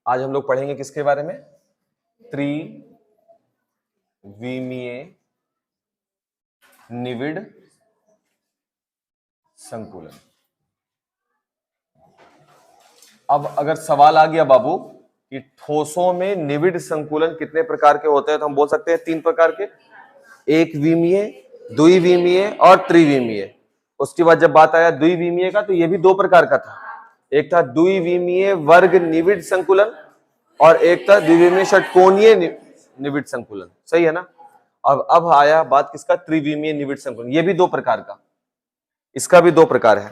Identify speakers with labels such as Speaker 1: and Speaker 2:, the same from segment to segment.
Speaker 1: आज हम लोग पढ़ेंगे किसके बारे में? त्रिविमीय निविड़ संकुलन। अब अगर सवाल आ गया बाबू कि ठोसों में निविड़ संकुलन कितने प्रकार के होते हैं, तो हम बोल सकते हैं 3 प्रकार के, एक विमीय, द्विविमीय और त्रिविमीय। उसके बाद जब बात आया द्विविमीय का, तो यह भी 2 प्रकार का था। एक था द्विविमीय वर्ग निविड़ संकुलन और एक था द्विविमीय षटकोणीय निविड़ संकुलन। सही है ना? अब आया बात किसका? त्रिविमीय निविड़ संकुलन। यह भी 2 प्रकार का, इसका भी 2 प्रकार है।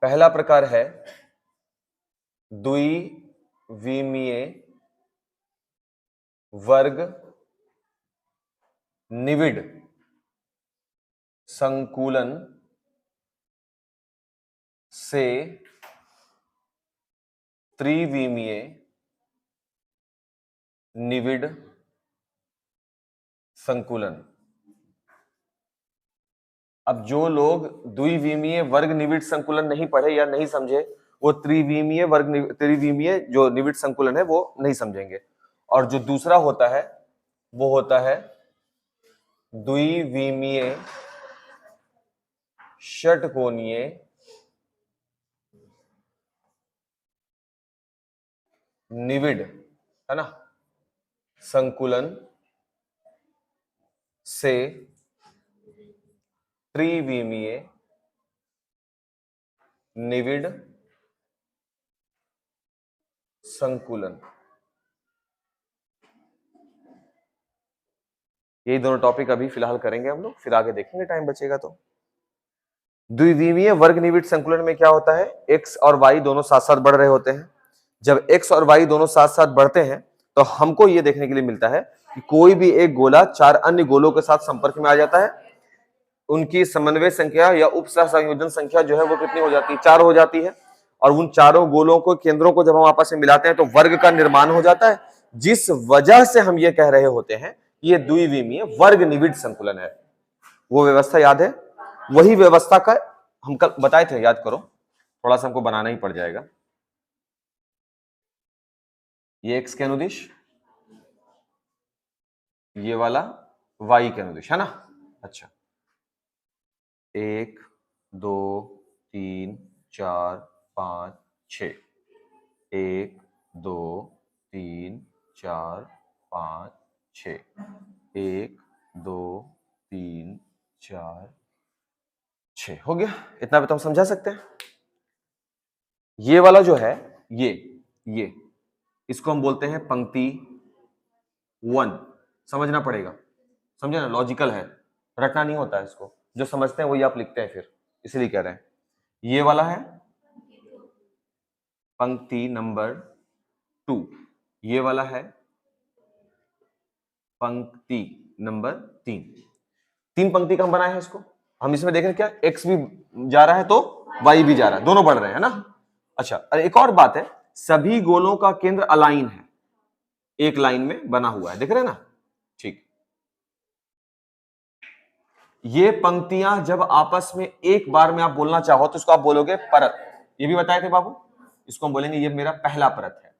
Speaker 1: पहला प्रकार है द्विविमीय वर्ग निविड़ संकुलन से त्रिविमीय निविड़ संकुलन। अब जो लोग द्विविमीय वर्ग निविड़ संकुलन नहीं पढ़े या नहीं समझे, वो त्रिविमीय जो निविड़ संकुलन है वो नहीं समझेंगे। और जो दूसरा होता है वो होता है द्विविमीय षटकोणीय निविड़, है ना, संकुलन से त्रिविमीय निविड़ संकुलन। यही दोनों टॉपिक अभी फिलहाल करेंगे हम लोग, फिर आगे देखेंगे टाइम बचेगा तो। द्विविमीय वर्ग निविड़ संकुलन में क्या होता है? x और y दोनों साथ साथ बढ़ रहे होते हैं। जब x और y दोनों साथ साथ बढ़ते हैं तो हमको यह देखने के लिए मिलता है कि कोई भी एक गोला 4 अन्य गोलों के साथ संपर्क में आ जाता है। उनकी समन्वय संख्या या उप संयोजन संख्या जो है वो कितनी हो जाती है? 4 हो जाती है। और उन चारों गोलों को, केंद्रों को जब हम आपस में मिलाते हैं तो वर्ग का निर्माण हो जाता है, जिस वजह से हम ये कह रहे होते हैं ये द्विविमीय वर्ग निविड़ संकुलन है। वो व्यवस्था याद है? वही व्यवस्था का हम कल बताए थे, याद करो, थोड़ा सा हमको बनाना ही पड़ जाएगा। ये x के अनुदिश, ये वाला y के अनुदिश, है ना? अच्छा, 1 2 3 4 5 6, 1 2 3 4 5 6, 1 2 3 4 6 हो गया। इतना भी तो हम समझा सकते हैं। ये वाला जो है ये इसको हम बोलते हैं पंक्ति 1। समझना पड़ेगा, समझे ना? लॉजिकल है, रटना नहीं होता है इसको। जो समझते हैं वही आप लिखते हैं फिर, इसलिए कह रहे हैं। ये वाला है पंक्ति नंबर 2, ये वाला है पंक्ति नंबर 3। 3 पंक्ति का हम बनाए हैं इसको। हम इसमें देख रहे हैं क्या? x भी जा रहा है तो y भी जा रहा है, दोनों बढ़ रहे हैं ना। अच्छा, एक और बात है, सभी गोलों का केंद्र अलाइन है, एक लाइन में बना हुआ है, देख रहे हैं ना? ठीक। ये पंक्तियां जब आपस में एक बार में आप बोलना चाहो तो इसको आप बोलोगे परत। ये भी बताए थे बाबू, इसको हम बोलेंगे ये मेरा पहला परत है।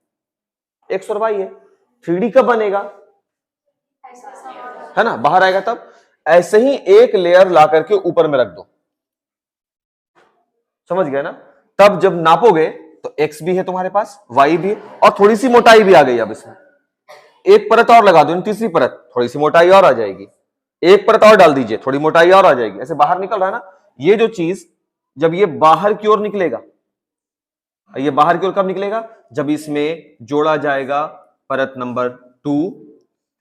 Speaker 1: x और y है। 3D कब बनेगा? है ना, बाहर आएगा तब। ऐसे ही एक लेयर ला करके ऊपर में रख दो, समझ गए ना? तब जब नापोगे तो x भी है तुम्हारे पास, y भी है, और थोड़ी सी मोटाई भी आ गई। अब इसमें एक परत और लगा दो, तीसरी परत, थोड़ी सी मोटाई और आ जाएगी। एक परत और डाल दीजिए, थोड़ी मोटाई और आ जाएगी। ऐसे बाहर निकल रहा है ना। ये जो चीज जब ये बाहर की ओर निकलेगा, ये बाहर की ओर कब निकलेगा? जब इसमें जोड़ा जाएगा परत नंबर 2,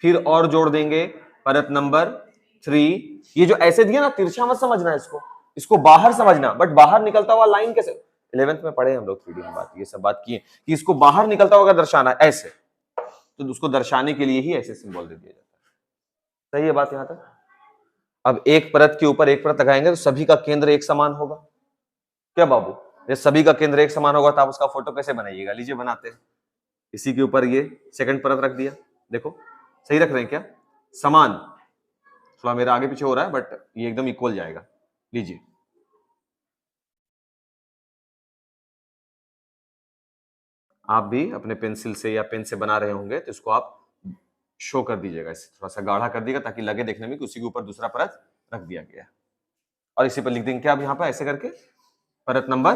Speaker 1: फिर और जोड़ देंगे परत नंबर 3। ये जो ऐसे दिया ना, तिरछा मत समझना इसको, इसको बाहर समझना। बट बाहर निकलता हुआ लाइन कैसे? 11th में पढ़े हम लोग 3D में बात, ये सब बात की है कि इसको बाहर निकलता हुआ दर्शाना है ऐसे, तो उसको दर्शाने के लिए ही ऐसे सिंबल दे दिया जाता है। सही है बात यहां तक? अब एक परत के ऊपर एक परत लगाएंगे तो सभी का केंद्र एक समान होगा। क्या बाबू? ये सभी का केंद्र एक समान होगा तो आप उसका फोटो कैसे बनाइएगा? लीजिए बनाते हैं। इसी के ऊपर ये सेकंड परत रख दिया, देखो सही रख रहे हैं क्या? समान, थोड़ा मेरा आगे पीछे हो रहा है बट ये एकदम इक्वल जाएगा। लीजिए, आप भी अपने पेंसिल से या पेन से बना रहे होंगे तो इसको आप शो कर दीजिएगा, इसे थोड़ा सा गाढ़ा कर दीजिएगा ताकि लगे देखने में कि उसी के ऊपर दूसरा परत रख दिया गया है। और इसी पर लिख देंगे क्या अब यहाँ पर ऐसे करके परत नंबर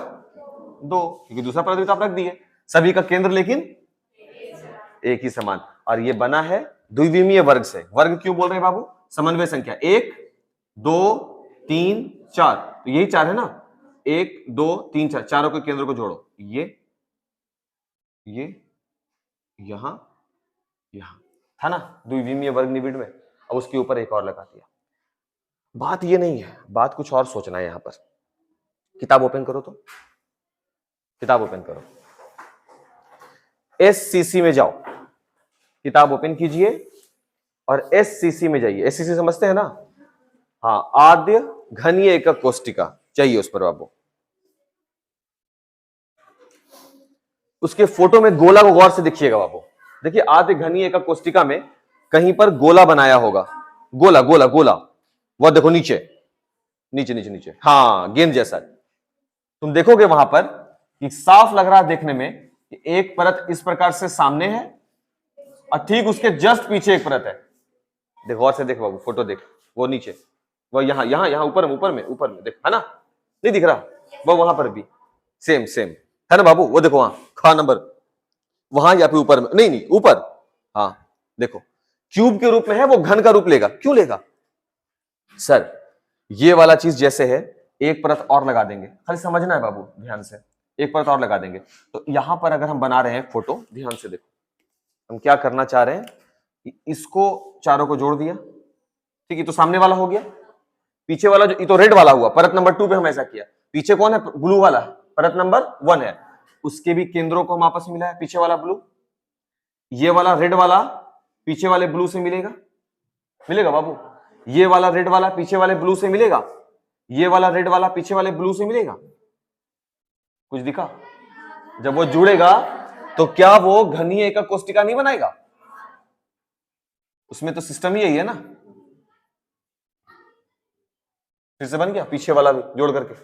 Speaker 1: 2, क्योंकि दूसरा परत भी तो आप रख दिए, सभी का केंद्र लेकिन एक ही समान। और ये बना है द्विविमीय वर्ग से। वर्ग क्यों बोल रहे हैं बाबू? समन्वय संख्या 1 2 3 4, तो यही 4 है ना, 1 2 3 4, चारों के केंद्र को जोड़ो, ये यहां था ना द्विविमीय वर्ग निबिड़ में, अब उसके ऊपर एक और लगा दिया। बात ये नहीं है, बात कुछ और सोचना है यहां पर। किताब ओपन करो, तो किताब ओपन करो, एससीसी में जाओ, किताब ओपन कीजिए और एससीसी में जाइए। एससीसी समझते हैं ना? हाँ, आद्य घनीय एकक कोष्टिका चाहिए उस पर बाबू। उसके फोटो में गोला को गौर से देखिएगा बाबू। देखिए आद्य घनीय एकक कोष्टिका में कहीं पर गोला बनाया होगा, गोला गोला गोला, वह देखो नीचे नीचे नीचे नीचे, हाँ गेंद जैसा। तुम देखोगे वहां पर कि साफ लग रहा है देखने में कि एक परत इस प्रकार से सामने है और ठीक उसके जस्ट पीछे एक परत है। देखो गौर से देख बाबू, फोटो देख, वो नीचे, वो यहाँ यहाँ यहाँ ऊपर में देख, है ना? नहीं दिख रहा? वो वहां पर भी सेम सेम है ना बाबू? वो देखो वहां खा नंबर, वहां या फिर ऊपर में, नहीं ऊपर, हाँ देखो क्यूब के रूप में है, वो घन का रूप लेगा। क्यों लेगा सर? ये वाला चीज जैसे है, एक परत और लगा देंगे, खाली समझना है बाबू ध्यान से, एक परत और लगा देंगे। तो यहां पर अगर हम बना रहे हैं फोटो, ध्यान से देखो, हम क्या करना चाह रहे हैं कि इसको चारों को जोड़ दिया, ठीक है, तो सामने वाला हो गया, पीछे वाला जो ये तो रेड वाला हुआ, परत नंबर 2 पे हम ऐसा किया, पीछे कौन है? ब्लू वाला, परत नंबर 1 है, उसके भी केंद्रों को हम आपस में मिलाया, पीछे वाला ब्लू, ये वाला रेड वाला पीछे वाले ब्लू से मिलेगा बाबू, ये वाला रेड वाला पीछे वाले ब्लू से मिलेगा, ये वाला रेड वाला पीछे वाले ब्लू से मिलेगा। कुछ दिखा? जब वो जुड़ेगा तो क्या वो घनीय एकक कोष्टिका नहीं बनाएगा? उसमें तो सिस्टम ही यही है ना। फिर से बन गया, पीछे वाला भी जोड़ करके,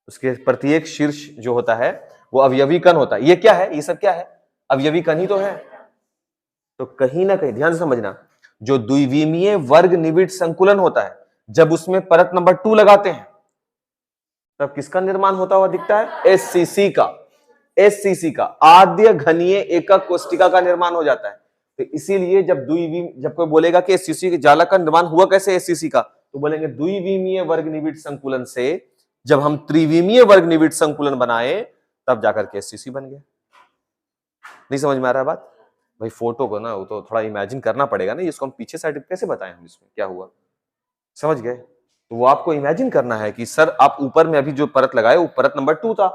Speaker 1: उसके प्रत्येक शीर्ष जो होता है वो अवयवी कण होता है। ये क्या है? ये सब क्या है? अवयवी कण ही तो है। तो कहीं ना कहीं ध्यान से समझना, जो द्विविमीय वर्ग निबिड़ संकुलन होता है, जब उसमें परत नंबर 2 लगाते हैं तब किसका निर्माण होता हुआ दिखता है? एससीसी का। एससीसी का, आद्य घनीय एकक कोष्टिका का निर्माण हो जाता है। तो इसीलिए जब कोई बोलेगा कि एससीसी के जालक का निर्माण हुआ कैसे एससीसी का, तो बोलेंगे द्विविमीय वर्ग निबिड़ संकुलन से जब हम त्रिविमीय वर्ग निबिड़ संकुलन बनाए तब जाकर के एससीसी बन गया। नहीं समझ में आ रहा है बात? भाई फोटो को ना वो तो थोड़ा इमेजिन करना पड़ेगा ना, इसको हम पीछे साइड कैसे बताएं हम इसमें क्या हुआ, समझ गए? तो वो आपको इमेजिन करना है कि सर आप ऊपर में अभी जो परत लगाए वो परत नंबर 2 था,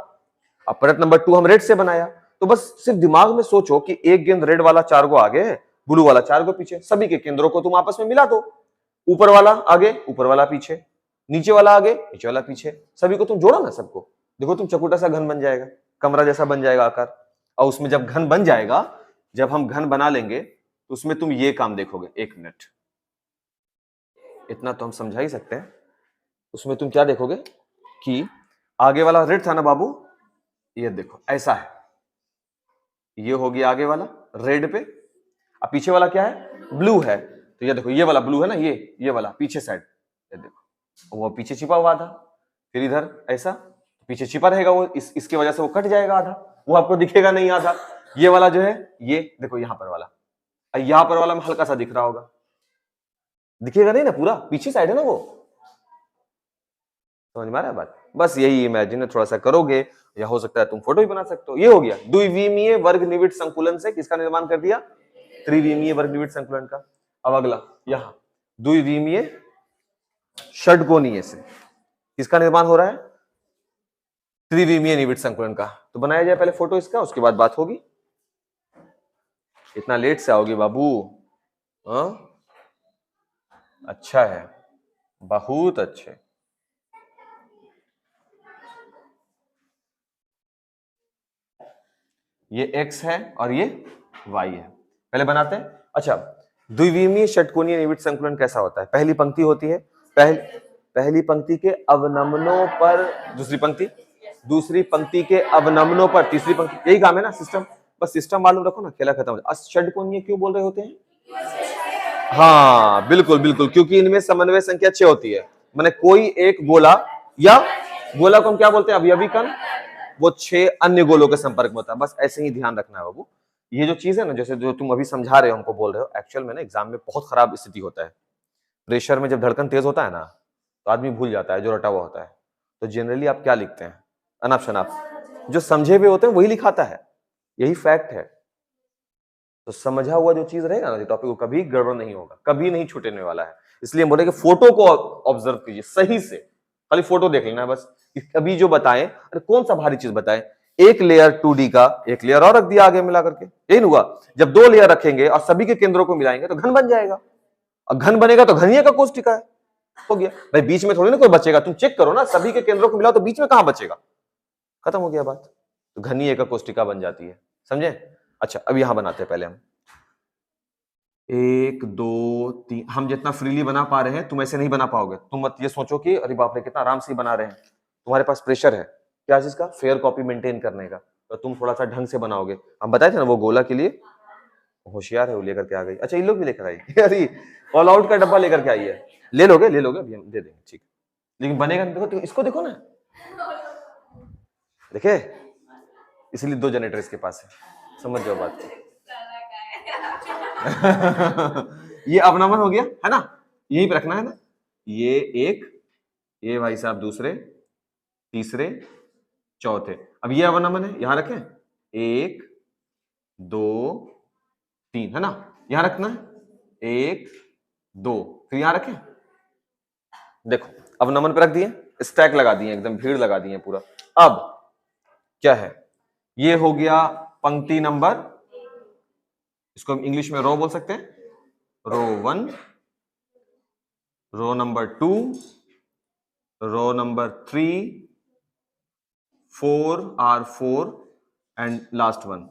Speaker 1: अब परत नंबर 2 हम रेड से बनाया, तो बस सिर्फ दिमाग में सोचो कि एक गेंद रेड वाला 4 गो आगे है, ब्लू वाला 4 गो पीछे, सभी के केंद्रों को तुम आपस में मिला दो, ऊपर वाला आगे, ऊपर वाला पीछे, नीचे वाला आगे, नीचे वाला पीछे, सभी को तुम जोड़ो ना सबको, देखो तुम चकुटा सा घन बन जाएगा, कमरा जैसा बन जाएगा आकार। और उसमें जब घन बन जाएगा, जब हम घन बना लेंगे तो उसमें तुम ये काम देखोगे, 1 मिनट, इतना तो हम समझा ही सकते हैं। उसमें तुम क्या देखोगे कि आगे वाला रेड था ना बाबू, ये देखो ऐसा है, ये हो गया आगे वाला रेड पे, अब पीछे वाला क्या है? ब्लू है, तो ये देखो ये वाला ब्लू है ना, ये वाला पीछे साइड, ये देखो वो पीछे छिपा हुआ था, फिर इधर ऐसा पीछे छिपा रहेगा वो, इसकी वजह से वो कट जाएगा आधा, वो आपको दिखेगा नहीं आधा। ये वाला जो है, ये देखो यहां पर वाला, यहां पर वाला में हल्का सा दिख रहा होगा, दिखेगा नहीं ना पूरा, पीछे साइड है ना वो, समझ में आ रहा है बात? बस यही इमेजिन थोड़ा सा करोगे, या हो सकता है तुम फोटो भी बना सकते हो। ये हो गया द्विविमीय वर्ग निबिड़ संकुलन से किसका निर्माण कर दिया? त्रिविमीय वर्ग निबिड़ संकुलन का। अब अगला यहां द्विविमीय षड्कोणीय से किसका निर्माण हो रहा है? त्रिविमीय निबिड़ संकुलन का। तो बनाया जाए पहले फोटो इसका, उसके बाद बात होगी। इतना लेट से आओगे बाबू? अच्छा है, बहुत अच्छे। ये x है और ये y है, पहले बनाते हैं। अच्छा, द्विविमीय षट्कोणीय निबिड़ संकुलन कैसा होता है? पहली पंक्ति होती है, पहली पंक्ति के अवनमनों पर दूसरी पंक्ति, दूसरी पंक्ति के अवनमनों पर तीसरी पंक्ति, यही काम है ना सिस्टम, बस सिस्टम मालूम रखो ना, खेला खत्म हो जाए। षड्कोणीय क्यों बोल रहे होते हैं? हाँ बिल्कुल बिल्कुल, क्योंकि इनमें समन्वय संख्या 6 होती है। माने कोई एक गोला, या गोला को हम क्या बोलते हैं, अवयवी कण, वो 6 अन्य गोलों के संपर्क में होता है। बस ऐसे ही ध्यान रखना है बाबू। ये जो चीज है ना, जैसे जो तुम अभी समझा रहे हो, हमको बोल रहे हो, एक्चुअल में ना एग्जाम में बहुत खराब स्थिति होता है। प्रेशर में जब धड़कन तेज होता है ना, तो आदमी भूल जाता है जो रटा हुआ होता है। तो जनरली आप क्या लिखते हैं? अनाप शनाप, जो समझे हुए होते हैं वही लिखाता है, यही फैक्ट है। तो समझा हुआ जो चीज रहेगा ना टॉपिक, को कभी गड़बड़ नहीं होगा, कभी नहीं छूटने वाला है। इसलिए हम बोले कि फोटो को ऑब्जर्व कीजिए सही से, खाली फोटो देख लेना है बस। कभी जो बताएं, अरे कौन सा भारी चीज बताएं, एक लेयर 2D का, एक लेयर और रख दिया आगे मिला करके, यही हुआ। जब 2 लेयर रखेंगे और सभी के केंद्रों को मिलाएंगे तो घन बन जाएगा, और घन बनेगा तो घनीय का कोष्टिका है, हो गया भाई। बीच में थोड़ी ना कोई बचेगा, तुम चेक करो ना, सभी के केंद्रों को मिलाओ तो बीच में कहां बचेगा, खत्म हो गया बात। तो घनीय का कोष्टिका बन जाती है, समझे? अच्छा अब यहां बनाते हैं पहले हम 1 2 3। हम जितना फ्रीली बना पा रहे हैं तुम ऐसे नहीं बना पाओगे। तुम मत ये सोचो कि अरे बाप रे कितना आराम से बना रहे हैं, तुम्हारे पास प्रेशर है क्या चीज का, फेयर कॉपी मेंटेन करने का। तो तुम थोड़ा सा ढंग से बनाओगे। हम बताए थे ना वो गोला के लिए होशियार है, वो लेकर के आ गई। अच्छा इन लोग भी लेकर आई अरे ऑल आउट का डब्बा लेकर के आई है, ले लोगे अभी हम दे देंगे, ठीक। लेकिन बनेगा नहीं, देखो इसको देखो ना, देखे, इसलिए 2 जनरेटर इसके पास है, समझ जाओ बात को। ये अवनमन हो गया है ना, यहीं पे रखना है ना, ये एक, ये भाई साहब दूसरे, तीसरे, चौथे। अब ये अवनमन है, यहां रखें 1 2 3, है ना, यहां रखना है 1 2, फिर यहां रखें। देखो अवनमन पे रख दिए, स्टैक लगा दिए, एकदम भीड़ लगा दिए पूरा। अब क्या है, ये हो गया पंक्ति नंबर, इसको हम इंग्लिश में रो बोल सकते हैं, row 1, row number 2, row number 3, 4 R4 and last one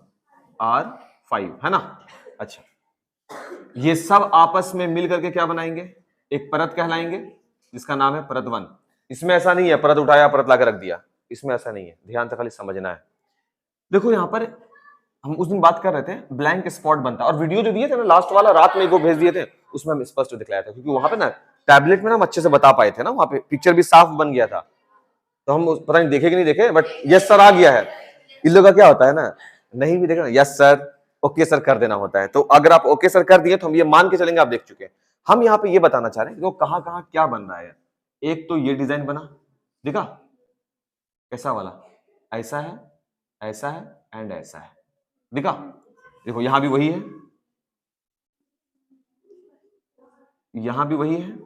Speaker 1: R5, है ना। अच्छा ये सब आपस में मिल करके क्या बनाएंगे, एक परत कहलाएंगे, जिसका नाम है परत 1। इसमें ऐसा नहीं है परत उठाया परत लाकर रख दिया, इसमें ऐसा नहीं है, ध्यान से खाली समझना है। देखो यहां पर हम उस दिन बात कर रहे थे, ब्लैंक स्पॉट बनता है, और वीडियो जो दिए थे ना लास्ट वाला, रात में वो भेज दिए थे, उसमें हम स्पष्ट दिखलाया था, क्योंकि वहां पे ना टैबलेट में ना हम अच्छे से बता पाए थे ना, वहां पे पिक्चर भी साफ बन गया था। तो हम पता नहीं देखे कि नहीं देखे, बट यस सर आ गया है। इन लोगों का क्या होता है ना, नहीं भी देखा, यस सर ओके सर कर देना होता है। तो अगर आप ओके सर कर दिए तो हम ये मान के चलेंगे आप देख चुके हैं। हम यहाँ पे ये बताना चाह रहे हैं कि वो कहां कहां क्या बन रहा है। एक तो ये डिजाइन बना, देखा कैसा वाला, ऐसा है, ऐसा है एंड ऐसा है, दिखा। देखो यहां भी वही है, यहां भी वही है,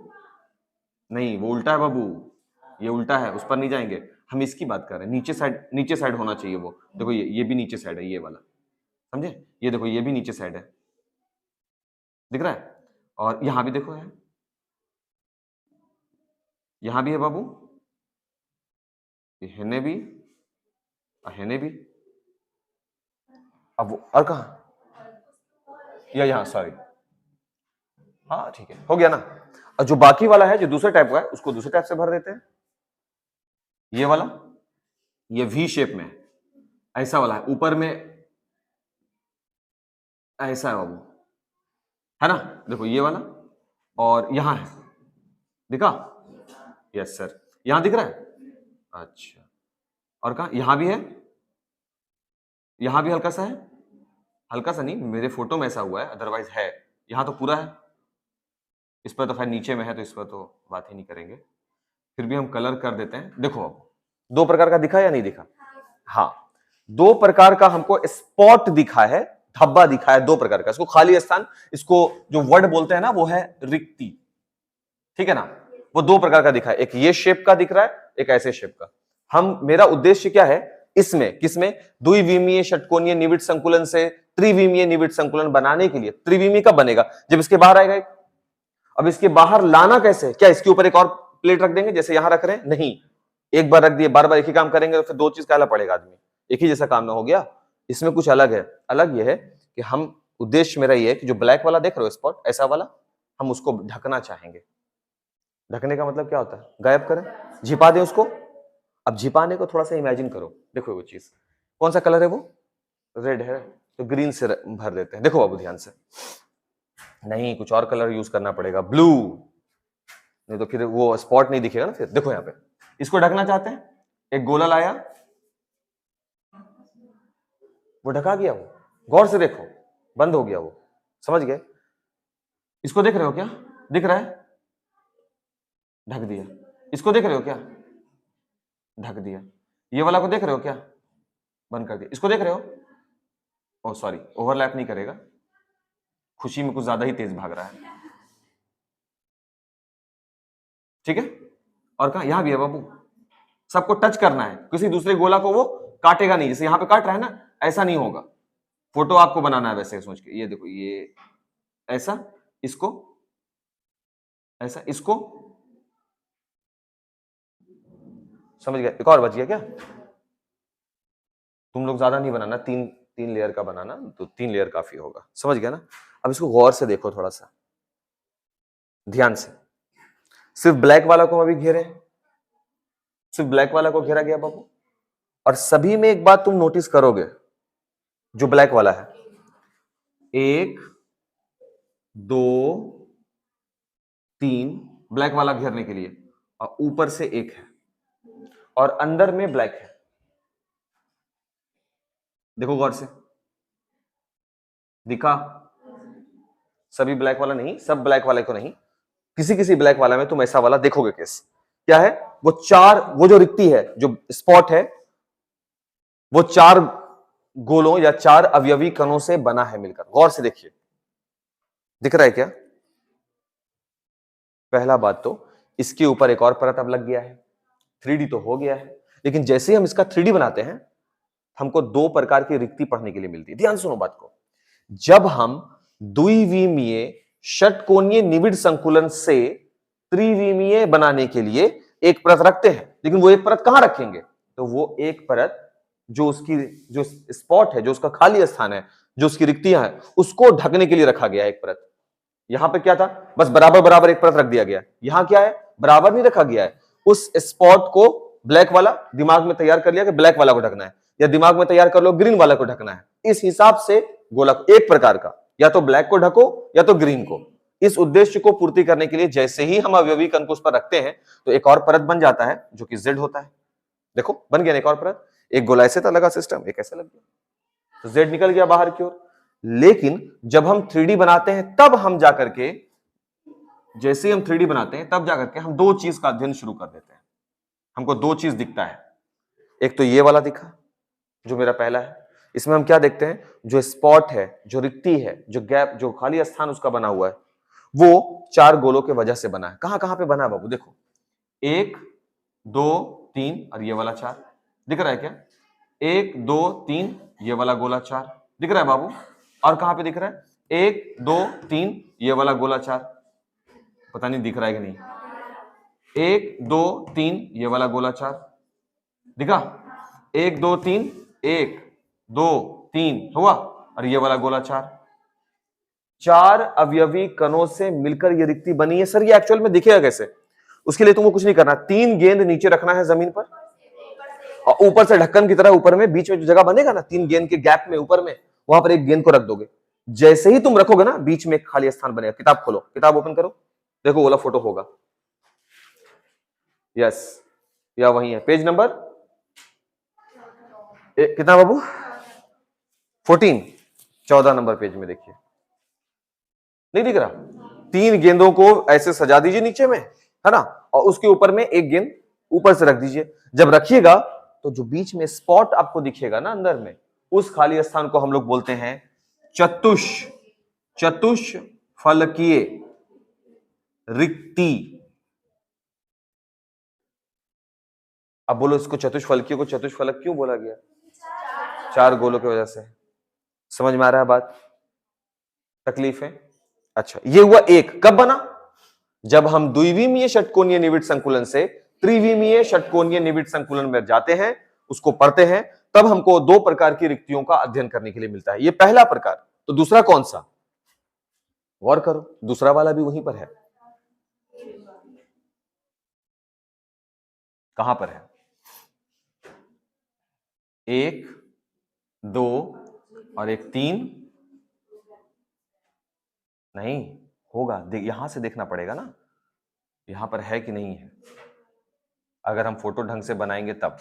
Speaker 1: नहीं वो उल्टा है बाबू, ये उल्टा है, उस पर नहीं जाएंगे। हम इसकी बात कर रहे हैं, नीचे साइड होना चाहिए वो। देखो ये भी नीचे साइड है, ये वाला, समझे? ये देखो ये भी नीचे साइड है, दिख रहा है। और यहां भी देखो है, यहां भी है बाबू, हेने भी, हेने भी। अब वो और कहा, या यहां, सॉरी, हाँ ठीक है, हो गया ना। और जो बाकी वाला है जो दूसरे टाइप का है, उसको दूसरे टाइप से भर देते हैं। ये वाला, ये वी शेप में ऐसा वाला है, ऊपर में ऐसा है बाबू, है ना। देखो ये वाला, और यहां है, दिखा, यस सर, यहां दिख रहा है। अच्छा, और कहा, यहां भी है, यहां भी हल्का सा है, हल्का सा नहीं, मेरे फोटो में ऐसा हुआ है, अदरवाइज है। यहां तो पूरा है, इस पर तो खैर नीचे में है, तो इस पर तो बात ही नहीं करेंगे, फिर भी हम कलर कर देते हैं। देखो अब 2 प्रकार का दिखा या नहीं दिखा? हाँ 2 प्रकार का हमको स्पॉट दिखा है, धब्बा दिखा है 2 प्रकार का। इसको खाली स्थान, इसको जो वर्ड बोलते हैं ना वो है रिक्ति, ठीक है ना। वो 2 प्रकार का दिखा है, एक ये शेप का दिख रहा है, एक ऐसे शेप का। हम, मेरा उद्देश्य क्या है इसमें, किसमें, द्विविमीय षटकोणीय निविड संकुलन से त्रिविमीय निविड संकुलन बनाने के लिए। त्रिविमीय कब बनेगा, जब इसके बाहर आएगा एक। अब इसके बाहर लाना कैसे, क्या इसके ऊपर एक और प्लेट रख देंगे जैसे यहां रख रहे हैं? नहीं, एक बार रख दिए, बार बार एक ही काम करेंगे तो फिर 2 चीज काला पड़ेगा आदमी, एक ही जैसा काम ना हो गया। इसमें कुछ अलग है। अलग यह है कि हम, उद्देश्य मेरा ये है कि जो ब्लैक वाला देख रहे हो स्पॉट ऐसा वाला, हम उसको ढकना चाहेंगे। ढकने का मतलब क्या होता है, गायब करें, छिपा दें उसको। अब छिपाने को थोड़ा सा इमेजिन करो, देखो वो चीज, कौन सा कलर है वो, रेड है, तो ग्रीन से भर देते हैं। देखो बाबू ध्यान से, नहीं कुछ और कलर यूज करना पड़ेगा, ब्लू, नहीं तो फिर वो स्पॉट नहीं दिखेगा ना फिर। देखो यहाँ पे, इसको ढकना चाहते हैं, एक गोला लाया, वो ढका गया, वो गौर से देखो बंद हो गया वो, समझ गए? इसको देख रहे हो क्या, दिख रहा है, ढक दिया। इसको देख रहे हो क्या, ढक दिया। ये वाला को देख रहे हो क्या, बंद कर दिया। इसको देख रहे हो, ओ सॉरी ओवरलैप नहीं करेगा, खुशी में कुछ ज्यादा ही तेज भाग रहा है, ठीक है। और कहा, यहां भी है बाबू, सबको टच करना है, किसी दूसरे गोला को वो काटेगा नहीं, जैसे यहां पे काट रहा है ना, ऐसा नहीं होगा। फोटो आपको बनाना है वैसे सोच के, ये देखो, ये ऐसा, इसको ऐसा, इसको समझ गया। एक और बच गया क्या, तुम लोग ज्यादा नहीं बनाना, तीन लेयर का बनाना, तो 3 लेयर काफी होगा, समझ गया ना। अब इसको गौर से देखो, थोड़ा सा ध्यान से, सिर्फ ब्लैक वाला को अभी घेरे, सिर्फ ब्लैक वाला को घेरा गया बाबू। और सभी में एक बात तुम नोटिस करोगे, जो ब्लैक वाला है, 1 2 3 ब्लैक वाला घेरने के लिए, और ऊपर से 1 है, और अंदर में ब्लैक है। देखो गौर से, दिखा? सभी ब्लैक वाला नहीं, सब ब्लैक वाले को नहीं, किसी किसी ब्लैक वाला में तुम ऐसा वाला देखोगे केस। क्या है वो, 4, वो जो रिक्ति है, जो स्पॉट है, वो 4 गोलों या 4 अवयवी कणों से बना है मिलकर। गौर से देखिए, दिख रहा है क्या? पहला बात तो इसके ऊपर एक और परत अब लग गया है, 3D तो हो गया है, लेकिन जैसे ही हम इसका 3D बनाते हैं, हमको 2 प्रकार की रिक्ति पढ़ने के लिए मिलती है। ध्यान सुनो बात को, जब हम द्विविमीय षटकोणीय निविड़ संकुलन से त्रिविमीय बनाने के लिए एक परत रखते हैं, लेकिन वो एक परत कहां रखेंगे, तो वो एक परत जो उसकी जो स्पॉट है, जो उसका खाली स्थान है, जो उसकी रिक्तियां हैं, उसको ढकने के लिए रखा गया है एक परत। यहां पे क्या था, बस बराबर बराबर एक परत रख दिया गया। यहां क्या है, बराबर नहीं रखा गया है, उस स्पॉट को ब्लैक वाला दिमाग में तैयार कर लिया कि ब्लैक वाला को ढकना है, या दिमाग में तैयार कर लो ग्रीन वाला को ढकना है। इस हिसाब से गोला एक प्रकार का, या तो ब्लैक को ढको या तो ग्रीन को। इस उद्देश्य को पूर्ति करने के लिए जैसे ही हम अवयवी कण को उस पर रखते हैं, तो एक और परत बन जाता है जो कि जेड होता है। देखो बन गया एक और परत, एक गोला ऐसे था लगा सिस्टम, एक ऐसे लग गया, तो जेड निकल गया बाहर की ओर। लेकिन जब हम 3D बनाते हैं, तब हम जाकर के, जैसे हम 3D बनाते हैं, तब जाकर के हम 2 चीज का अध्ययन शुरू कर देते हैं। हमको 2 चीज दिखता है, एक तो ये वाला दिखा जो मेरा पहला है, इसमें हम क्या देखते हैं, जो स्पॉट है, जो रिक्ति है, जो गैप, जो खाली स्थान उसका बना हुआ है, वो 4 गोलों के वजह से बना है। कहां कहां पे बना है बाबू, देखो 1 2 3 और ये वाला 4 दिख रहा है क्या, 1 2 3 ये वाला गोला 4 दिख रहा है बाबू, और कहां पे दिख रहा है, 1 2 3 ये वाला गोला 4, पता नहीं दिख रहा है कि नहीं, 1 2 3 ये वाला गोला 4 दिखा, 1 2 3 1 2 3 हुआ, और ये वाला गोला 4 अवयवी कणों से मिलकर ये रिक्ति बनी है। सर ये एक्चुअल में दिखेगा कैसे, उसके लिए तुमको कुछ नहीं करना, 3 गेंद नीचे रखना है जमीन पर, और ऊपर से ढक्कन की तरह ऊपर में बीच में जो जगह बनेगा ना 3 गेंद के गैप में ऊपर में, वहां पर एक गेंद को रख दोगे। जैसे ही तुम रखोगे ना, बीच में एक खाली स्थान बनेगा। किताब खोलो, किताब ओपन करो, देखो वो वाला फोटो होगा, यस, या वही है, पेज नंबर कितना बाबू, 14, 14 नंबर पेज में देखिए, नहीं दिख रहा? 3 गेंदों को ऐसे सजा दीजिए नीचे में, है ना, और उसके ऊपर में एक गेंद ऊपर से रख दीजिए। जब रखिएगा तो जो बीच में स्पॉट आपको दिखेगा ना अंदर में, उस खाली स्थान को हम लोग बोलते हैं चतुष्फलकीय रिक्ति। अब बोलो इसको चतुष्फलकीय को चतुष्फलक क्यों बोला गया, 4 गोलों की वजह से। समझ में आ रहा है बात, तकलीफ है? अच्छा, ये हुआ एक, कब बना, जब हम द्विविमीय षटकोणीय निविड़ संकुलन से त्रिविमीय षटकोणीय निविड़ संकुलन में जाते हैं, उसको पढ़ते हैं, तब हमको 2 प्रकार की रिक्तियों का अध्ययन करने के लिए मिलता है। ये पहला प्रकार। तो दूसरा कौन सा, गौर करो, दूसरा वाला भी वहीं पर है, कहां पर है, 1 2 और एक 3 नहीं होगा, यहां से देखना पड़ेगा ना यहां पर है कि नहीं है, अगर हम फोटो ढंग से बनाएंगे तब।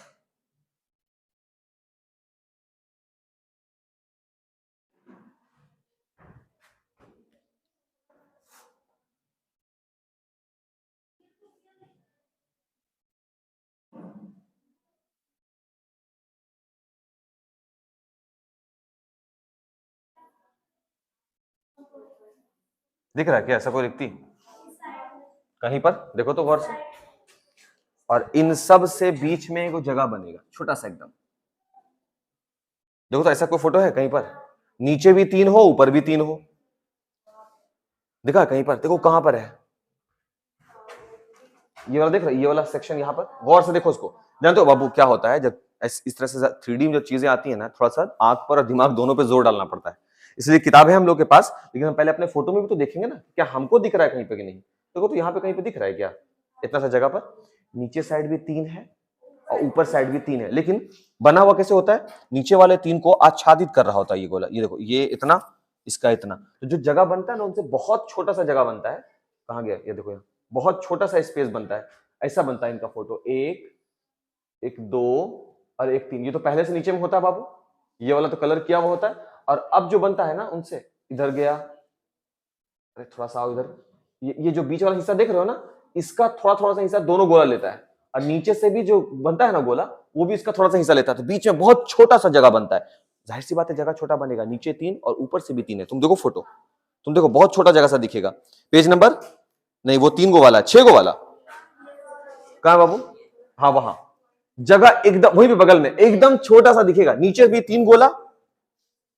Speaker 1: दिख रहा है क्या ऐसा कोई रिक्ति कहीं पर? देखो तो गौर से। और इन सब से बीच में एक जगह बनेगा छोटा सा एकदम। देखो तो ऐसा कोई फोटो है कहीं पर? नीचे भी 3 हो, ऊपर भी 3 हो, दिखा कहीं पर? देखो कहां पर है ये वाला, देख रहे ये वाला सेक्शन यहाँ पर, गौर से देखो उसको। जानते हो बाबू क्या होता है जब इस तरह से 3D में जो चीजें आती है ना, थोड़ा सा आंख पर और दिमाग दोनों पे जोर डालना पड़ता है। इसलिए किताब है हम लोग के पास, लेकिन हम पहले अपने फोटो में भी तो देखेंगे ना क्या हमको दिख रहा है कहीं पे कि नहीं। देखो तो यहाँ पे कहीं पे दिख रहा है क्या इतना सा जगह पर? नीचे साइड भी 3 है और ऊपर साइड भी 3 है, लेकिन बना हुआ कैसे होता है? नीचे वाले 3 को आच्छादित कर रहा होता है ये गोला। ये देखो ये इतना, इसका इतना, तो जो जगह बनता है ना उनसे बहुत छोटा सा जगह बनता है। कहाँ गया ये? देखो यहाँ बहुत छोटा सा स्पेस बनता है। ऐसा बनता है इनका फोटो, 1 2 और एक 3। ये तो पहले से नीचे में होता है बाबू, ये वाला तो कलर किया हुआ होता है। और अब जो बनता है ना उनसे इधर गया, अरे थोड़ा सा इधर, ये जो बीच वाला हिस्सा देख रहे हो ना, इसका थोड़ा थोड़ा सा हिस्सा दोनों गोला लेता है। और नीचे से भी जो बनता है ना गोला, वो भी इसका थोड़ा सा हिस्सा लेता है। तो बीच में बहुत छोटा सा जगह बनता है। जाहिर सी बात है जगह छोटा बनेगा, नीचे 3 और ऊपर से भी 3 है। तुम देखो फोटो, तुम देखो बहुत छोटा जगह सा दिखेगा। पेज नंबर नहीं, वो 3 गो वाला, 6 गो वाला कहां बाबू? हाँ वहां जगह एकदम वहीं पे बगल में एकदम छोटा सा दिखेगा। नीचे भी 3 गोला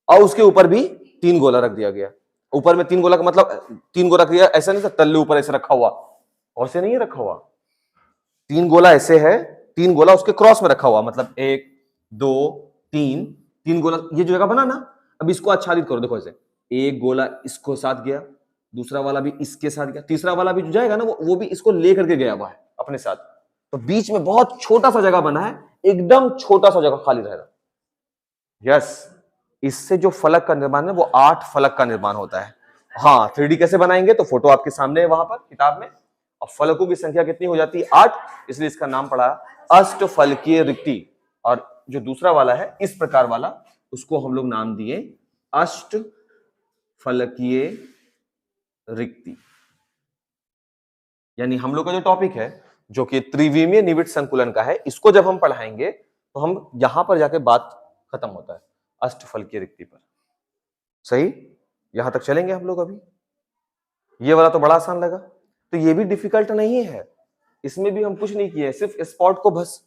Speaker 1: और उसके ऊपर भी 3 गोला रख दिया गया। ऊपर में 3 गोला का मतलब 3 गोला दिया, ऐसा नहीं सर तल्ले ऊपर ऐसे रखा हुआ, और से नहीं है रखा हुआ। 3 गोला ऐसे है, 3 गोला उसके क्रॉस में रखा हुआ, मतलब 1 2 3 3 गोला। ये जो जगह बना ना, अब इसको आच्छादित करो। देखो ऐसे एक गोला इसको साथ गया, दूसरा वाला भी इसके साथ गया, तीसरा वाला भी जो जाएगा ना वो भी इसको लेकर के गया हुआ है अपने साथ। तो बीच में बहुत छोटा सा जगह बना है, एकदम छोटा सा जगह खाली रहेगा। यस, इससे जो फलक का निर्माण है वो 8 फलक का निर्माण होता है। हाँ 3D कैसे बनाएंगे तो फोटो आपके सामने है वहां पर किताब में। और फलकों की संख्या कितनी हो जाती है? 8, इसलिए इसका नाम पड़ा अष्टफलकीय रिक्ति। और जो दूसरा वाला है इस प्रकार वाला, उसको हम लोग नाम दिए अष्टफलकीय रिक्ति। यानी हम लोग का जो टॉपिक है जो कि त्रिविमीय निविड़ संकुलन का है, इसको जब हम पढ़ाएंगे तो हम यहां पर जाके बात खत्म होता है अष्टफलकीय रिक्ति पर। सही, यहां तक चलेंगे हम लोग। अभी ये वाला तो बड़ा आसान लगा, तो ये भी डिफिकल्ट नहीं है, इसमें भी हम कुछ नहीं किए, सिर्फ स्पॉट को बस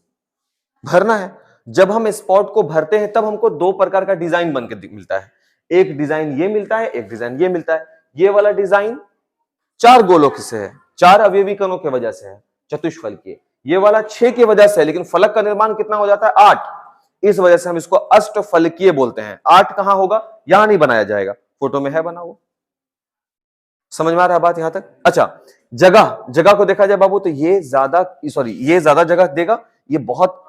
Speaker 1: भरना है। जब हम स्पॉट को भरते हैं तब हमको 2 प्रकार का डिजाइन बन के मिलता है। एक डिजाइन ये मिलता है, एक डिजाइन ये मिलता है। ये वाला डिजाइन 4 गोलों से है, 4 अवयवी कणों की वजह से है, चतुष्फलकीय। ये वाला 6 की वजह से है, लेकिन फलक का निर्माण कितना हो जाता है? 8। इस वजह से हम इसको अष्टफलकीय बोलते हैं। 8 कहां होगा? यहां नहीं बनाया जाएगा, फोटो में है बना हुआ। समझ में आ रहा है बात यहां तक? अच्छा, जगह को देखा जाए बाबू तो ये ज्यादा जगह देगा, ये बहुत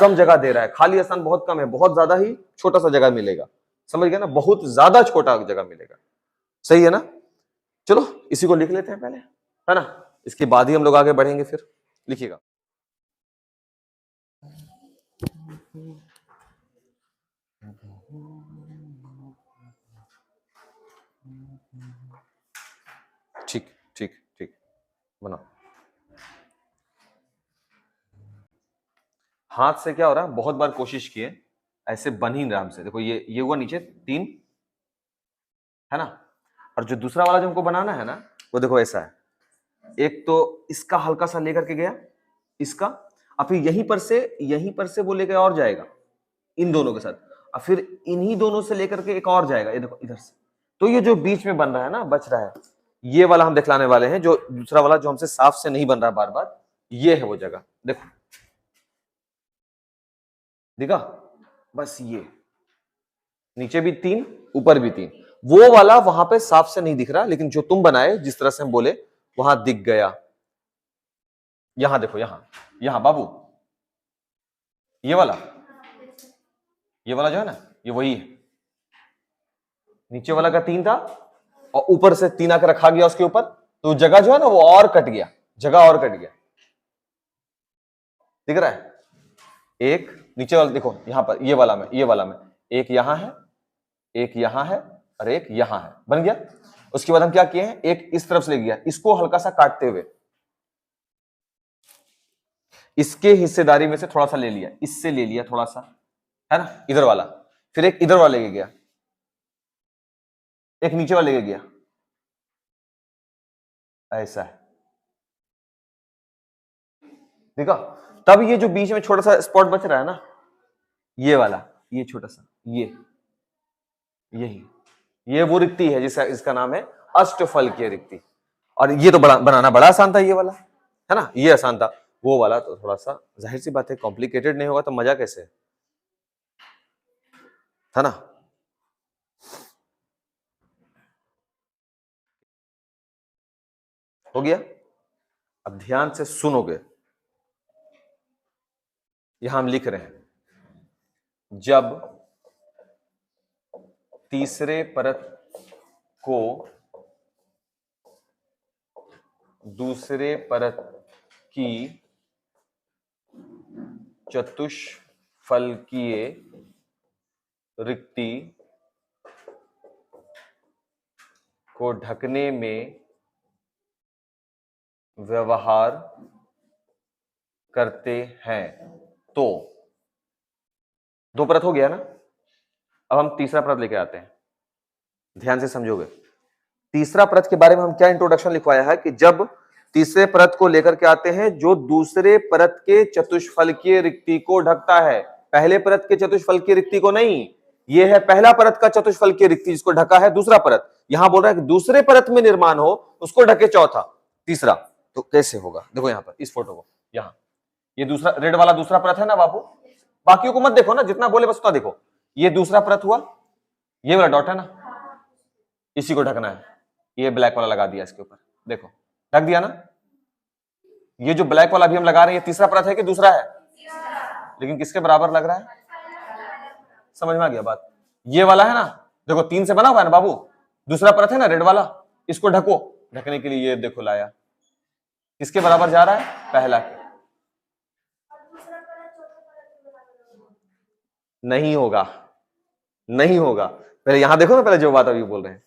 Speaker 1: कम जगह दे रहा है। खाली स्थान बहुत कम है, बहुत ज्यादा ही छोटा सा जगह मिलेगा। समझ गया ना? बहुत ज्यादा छोटा जगह मिलेगा। सही है ना? चलो इसी को लिख लेते हैं पहले, है ना? इसके बाद ही हम लोग आगे बढ़ेंगे। फिर लिखिएगा। ठीक ठीक ठीक, बनाओ। हाथ से क्या हो रहा है? बहुत बार कोशिश किए, ऐसे बन ही नहीं रहा हमसे। देखो ये हुआ नीचे 3, है ना? और जो दूसरा वाला जो हमको बनाना है ना, वो देखो ऐसा है। एक तो इसका हल्का सा लेकर के गया, इसका, और फिर यहीं पर से वो लेकर और जाएगा इन दोनों के साथ, और फिर इन्हीं दोनों से लेकर के एक और जाएगा, ये देखो इधर से। तो ये जो बीच में बन रहा है ना, बच रहा है, ये वाला हम दिखलाने वाले हैं। जो दूसरा वाला जो हमसे साफ से नहीं बन रहा बार बार, ये है वो जगह। देखो दिखा? बस ये नीचे भी 3, ऊपर भी 3। वो वाला वहां पे साफ से नहीं दिख रहा, लेकिन जो तुम बनाए जिस तरह से हम बोले वहां दिख गया। यहां देखो, यहां बाबू, ये वाला ये वाला जो है ना, ये वही है। नीचे वाला का 3 था और ऊपर से 3 आकर रखा गया उसके ऊपर, तो जगह जो है ना वो और कट गया, जगह और कट गया। दिख रहा है? एक नीचे वाला देखो यहां पर, ये वाला में एक यहां है, एक यहां है और एक यहां है, बन गया। उसके बाद हम क्या किए हैं, एक इस तरफ से ले गया, इसको हल्का सा काटते हुए इसके हिस्सेदारी में से थोड़ा सा ले लिया, इससे ले लिया थोड़ा सा, है ना, इधर वाला। फिर एक इधर वाला लेके गया, एक नीचे वाला लेके गया, ऐसा है, देखा? तब ये जो बीच में छोटा सा स्पॉट बच रहा है ना, ये वाला, ये छोटा सा, यही ये वो रिक्ति है जिसका इसका नाम है अष्टफलकीय रिक्ति। और ये तो बनाना बड़ा आसान था, ये वाला, है ना, ये आसान था। वो वाला तो थोड़ा सा, जाहिर सी बात है, कॉम्प्लिकेटेड नहीं होगा तो मजा कैसे है ना। हो गया? अब ध्यान से सुनोगे, यहां हम लिख रहे हैं, जब तीसरे परत को दूसरे परत की चतुष्फलकीय रिक्ति को ढकने में व्यवहार करते हैं, तो 2 परत हो गया ना। अब हम तीसरा परत लेके आते हैं, ध्यान से समझोगे। तीसरा परत के बारे में हम क्या इंट्रोडक्शन लिखवाया है कि जब तीसरे परत को लेकर के आते हैं जो दूसरे परत के चतुष्फलकीय रिक्ति को ढकता है, पहले परत के चतुष्फलकीय रिक्ति को नहीं, ये है पहला परत का चतुष्फलकीय रिक्ति जिसको ढका है दूसरा परत। यहां बोल रहा है कि दूसरे परत में निर्माण हो उसको ढके चौथा, तीसरा। तो कैसे होगा, देखो यहां पर इस फोटो को, यहां ये दूसरा रेड वाला दूसरा परत है ना बाबू, बाकियों को मत देखो ना, जितना बोले बस उतना देखो। ये दूसरा परत हुआ, ये वाला डॉट है ना, इसी को ढकना है। ये ब्लैक वाला लगा दिया इसके ऊपर, देखो ढक दिया ना। ये जो ब्लैक वाला भी हम लगा रहे हैं, ये तीसरा परत है कि दूसरा है? लेकिन किसके बराबर लग रहा है? समझ में आ गया बात? ये वाला है ना, देखो 3 से बना हुआ है ना बाबू, दूसरा परत है ना रेड वाला, इसको ढको, ढकने के लिए ये देखो लाया, किसके बराबर जा रहा है? पहला के। नहीं होगा, नहीं होगा। पहले यहां देखो ना, पहले जो बात अभी बोल रहे हैं,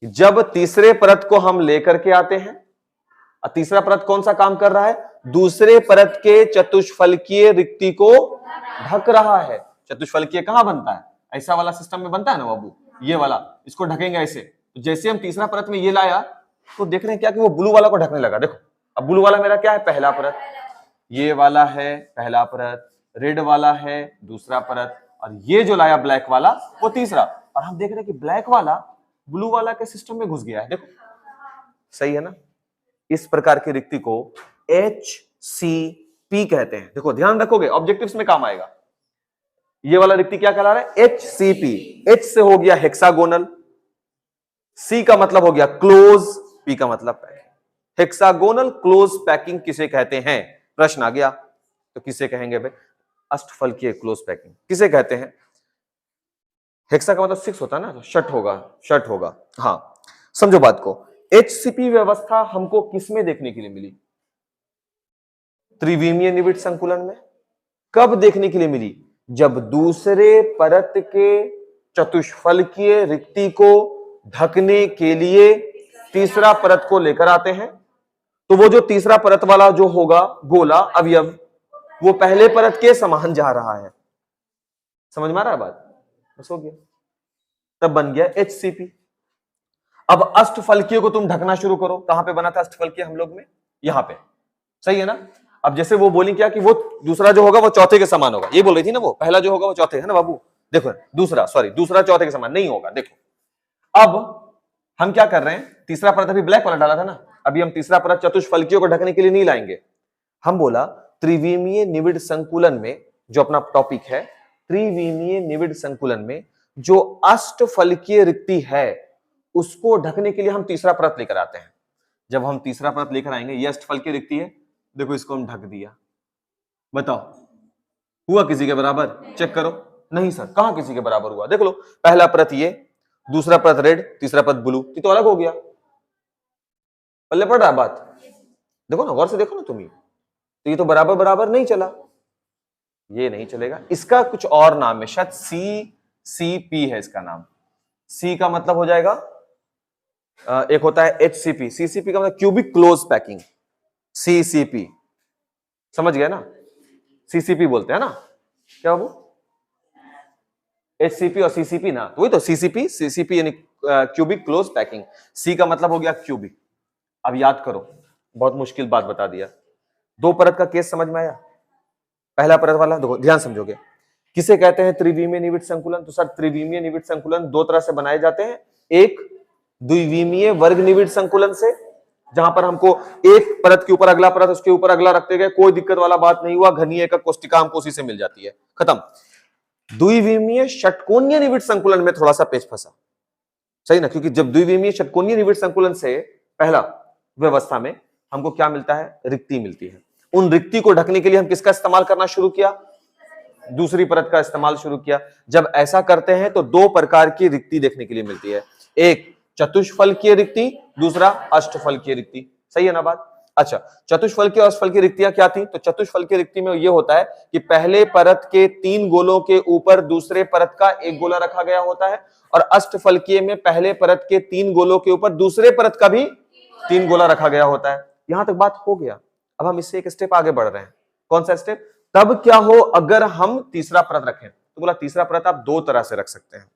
Speaker 1: जब तीसरे परत को हम लेकर के आते हैं, और तीसरा परत कौन सा काम कर रहा है? दूसरे परत के चतुष्फलकीय रिक्ति को ढक रहा है। चतुष्फलकीय कहां बनता है? ऐसा वाला सिस्टम में बनता है ना बाबू, ये वाला, इसको ढकेंगे ऐसे। तो जैसे हम तीसरा परत में ये लाया, तो देख रहे हैं क्या कि वो ब्लू वाला को ढकने लगा। देखो अब ब्लू वाला मेरा क्या है? पहला परत। ये वाला है पहला परत, रेड वाला है दूसरा परत, और ये जो लाया ब्लैक वाला वो तीसरा। और हम देख रहे हैं कि ब्लैक वाला ब्लू वाला के सिस्टम में घुस गया है, देखो सही है ना। इस प्रकार की रिक्ति को HCP कहते हैं। देखो ध्यान रखोगे, ऑब्जेक्टिव्स में काम आएगा। ये वाला रिक्ति क्या कहला रहा है? HCP। H से हो गया हेक्सागोनल, C का मतलब हो गया क्लोज, P का मतलब पैकिंग। हेक्सागोनल क्लोज पैकिंग किसे कहते हैं? प्रश्न आ गया, तो किसे कहेंगे भाई? अष्टफलकीय क्लोज पैकिंग किसे कहते हैं? हेक्सा का मतलब 6 होता है ना, तो शट होगा। हाँ समझो बात को। HCP व्यवस्था हमको किसमें देखने के लिए मिली? त्रिविमीय निविड़ संकुलन में। कब देखने के लिए मिली? जब दूसरे परत के चतुष्फलकीय रिक्ति को ढकने के लिए तीसरा परत को लेकर आते हैं, तो वो जो तीसरा परत वाला जो होगा गोला अवयव, वो पहले परत के समान जा रहा है। समझ में आ रहा है बात? बस हो गया, तब बन गया HCP। अब अष्टफलकीय को तुम ढकना शुरू करो। कहां पे बना था अष्टफलकीय हम लोग में? यहां पे, सही है ना। अब जैसे वो बोली क्या कि वो दूसरा जो होगा वो चौथे के समान होगा, ये बोल रही थी ना, वो पहला जो होगा वो चौथे, है ना बाबू। देखो दूसरा चौथे के समान नहीं होगा। देखो अब हम क्या कर रहे हैं, तीसरा परत अभी ब्लैक वाला डाला था ना, अभी हम तीसरा परत चतुष्फलकीय को ढकने के लिए नहीं लाएंगे। हम बोला त्रिविमीय निविड़ संकुलन में, जो अपना टॉपिक है, त्रिविमीय निविड़ संकुलन में जो अष्टफलकीय रिक्ति है उसको ढकने के लिए हम तीसरा परत लेकर आते हैं। जब हम तीसरा परत लेकर आएंगे, ये अष्टफलकीय रिक्ति है, देखो इसको हम ढक दिया। बताओ हुआ किसी के बराबर? चेक करो, नहीं सर, कहां किसी के बराबर हुआ? देख लो, पहला परत ये, दूसरा परत रेड, तीसरा परत ब्लू, ये तो अलग हो गया। पल्ले पड़ रहा है बात? देखो ना, गौर से देखो ना तुम ही, तो ये तो बराबर बराबर नहीं चला, ये नहीं चलेगा। इसका कुछ और नाम है, शायद CCP है इसका नाम। C का मतलब हो जाएगा, एक होता है HCP, CCP का मतलब क्यूबिक क्लोज पैकिंग, CCP, समझ गए ना? CCP बोलते हैं ना, क्या वो HCP और CCP ना, तो वही तो CCP यानी क्यूबिक क्लोज पैकिंग। C का मतलब हो गया क्यूबिक। अब याद करो, बहुत मुश्किल बात बता दिया। दो परत का केस समझ में आया? पहला परत वाला देखो, ध्यान समझोगे, किसे कहते हैं त्रिविमीय निविड़ संकुलन? तो सर त्रिविमीय निविड़ संकुलन दो तरह से बनाए जाते हैं, एक द्विविमीय वर्ग निविड़ संकुलन से, जहां पर हमको एक परत के ऊपर अगला परत, उसके ऊपर अगला रखते गए, कोई दिक्कत वाला बात नहीं हुआ, घनीय एकक कोष्टिका हमको उसी से मिल जाती है, खत्म। द्विविमीय षटकोणीय निविड़ संकुलन में थोड़ा सा पेच फंसा, सही ना, क्योंकि जब द्विविमीय षटकोणीय निविड़ संकुलन से पहला व्यवस्था में हमको क्या मिलता है? रिक्ति मिलती है। उन रिक्ति को ढकने के लिए हम किसका इस्तेमाल करना शुरू किया? दूसरी परत का इस्तेमाल शुरू किया। जब ऐसा करते हैं तो दो प्रकार की रिक्ति देखने के लिए मिलती है, एक चतुष्फलकीय रिक्ति, दूसरा अष्टफलकीय रिक्ति, सही है ना बात? अच्छा, चतुष्फलकीय और अष्टफलकीय रिक्तियां क्या थी? तो चतुष्फलकीय रिक्ति में यह होता है कि पहले परत के 3 गोलों के ऊपर दूसरे परत का एक गोला रखा गया होता है, और अष्टफलकीय में पहले परत के 3 गोलों के ऊपर दूसरे परत का भी 3 गोला रखा गया होता है। यहां तक बात हो गया। अब हम इससे एक स्टेप आगे बढ़ रहे हैं। कौन सा स्टेप? तब क्या हो अगर हम तीसरा परत रखें? तो बोला तीसरा परत आप दो तरह से रख सकते हैं।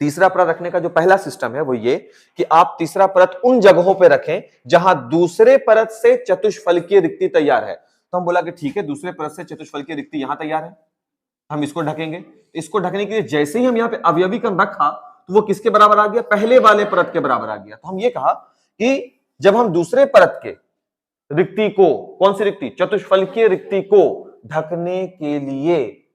Speaker 1: तीसरा परत रखने का जो पहला सिस्टम है वो ये कि आप तीसरा परत उन जगहों पे रखें जहां दूसरे परत से चतुष्फलकीय रिक्ति तैयार है। तो हम बोला कि ठीक है, दूसरे परत से चतुष्फलकीय रिक्ति यहां तैयार है, हम इसको ढकेंगे। इसको ढकने के लिए जैसे ही हम यहाँ पे अवयवी कण रखा तो वो किसके बराबर आ गया? पहले वाले परत के बराबर आ गया। तो हम ये कहा कि जब हम दूसरे परत के रिक्ति को, कौन सी रिक्ति? चतुष्फलकीय रिक्ति को ढकने के लिए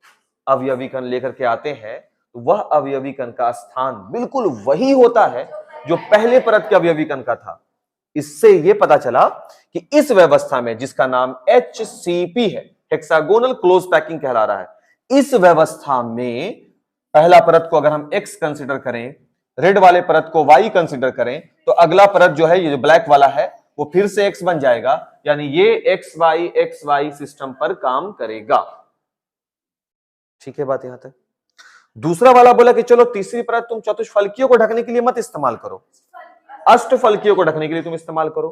Speaker 1: अवयवी कण लेकर के आते हैं, तो वह अवयवी कण का स्थान बिल्कुल वही होता है जो पहले परत के अवयवी कण का था। इससे यह पता चला कि इस व्यवस्था में, जिसका नाम HCP है, हेक्सागोनल क्लोज पैकिंग कहला रहा है, इस व्यवस्था में पहला परत को अगर हम X कंसीडर करें, रेड वाले परत को Y कंसीडर करें, तो अगला परत जो है, ये जो ब्लैक वाला है, वो फिर से X बन जाएगा, यानी ये XY सिस्टम पर काम करेगा। ठीक है बात यहां तक? दूसरा वाला बोला कि चलो तीसरी परत तुम चतुष्फलकीयों को ढकने के लिए मत इस्तेमाल करो, अष्टफलकीयों को ढकने के लिए तुम इस्तेमाल करो।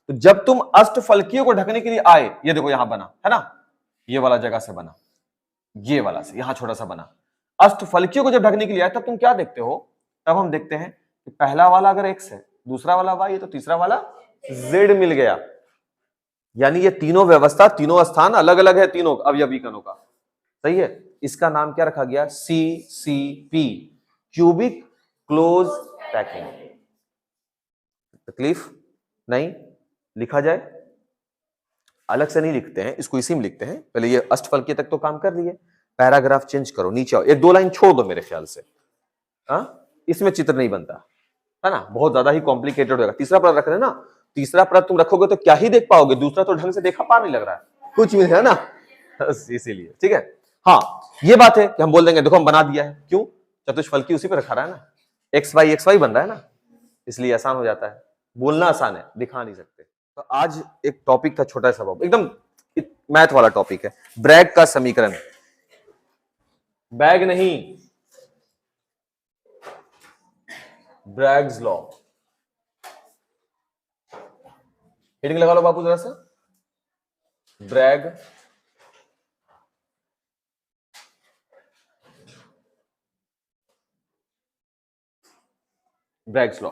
Speaker 1: तो जब तुम अष्टफलकीयों को ढकने के लिए आए, ये देखो यहां बना है ना, ये वाला जगह से बना, ये वाला से यहां छोटा सा बना। अष्टफलकीयों को जब ढकने के लिए आए तब तुम क्या देखते हो? तब हम देखते हैं कि पहला वाला अगर X है, दूसरा वाला Y है, तो तीसरा वाला Z मिल गया। यानी ये तीनों व्यवस्था, तीनों स्थान अलग अलग है तीनों अवयवी कणों का, सही है। इसका नाम क्या रखा गया? CCP, cubic close packing. तकलीफ नहीं, लिखा जाए, अलग से नहीं लिखते हैं इसको, इसी में लिखते हैं। पहले ये अष्टफलकीय तक तो काम कर लिए, पैराग्राफ चेंज करो, नीचे आओ, एक दो लाइन छोड़ दो मेरे ख्याल से। इसमें चित्र नहीं बनता है ना, बहुत ज्यादा ही कॉम्प्लिकेटेड हो जाएगा। तीसरा परत रख रहे हैं ना, तीसरा परत तुम रखोगे तो क्या ही देख पाओगे, दूसरा तो ढंग से देखा पा नहीं लग रहा है कुछ भी, है ना, इसीलिए। ठीक है, हाँ ये बात है कि हम बोल देंगे देखो हम बना दिया है, क्यों? चतुष्फलकी उसी पे रखा रहा है ना, XY बन रहा है ना, इसलिए आसान हो जाता है। बोलना आसान है, दिखा नहीं सकते। तो आज एक टॉपिक था छोटा सा, एकदम मैथ वाला टॉपिक है, ब्रैग का समीकरण। बैग नहीं, ब्रैग्स लॉ। हेडिंग लगा लो बापू जरा सा, ब्रैग ब्रैग्स लॉ।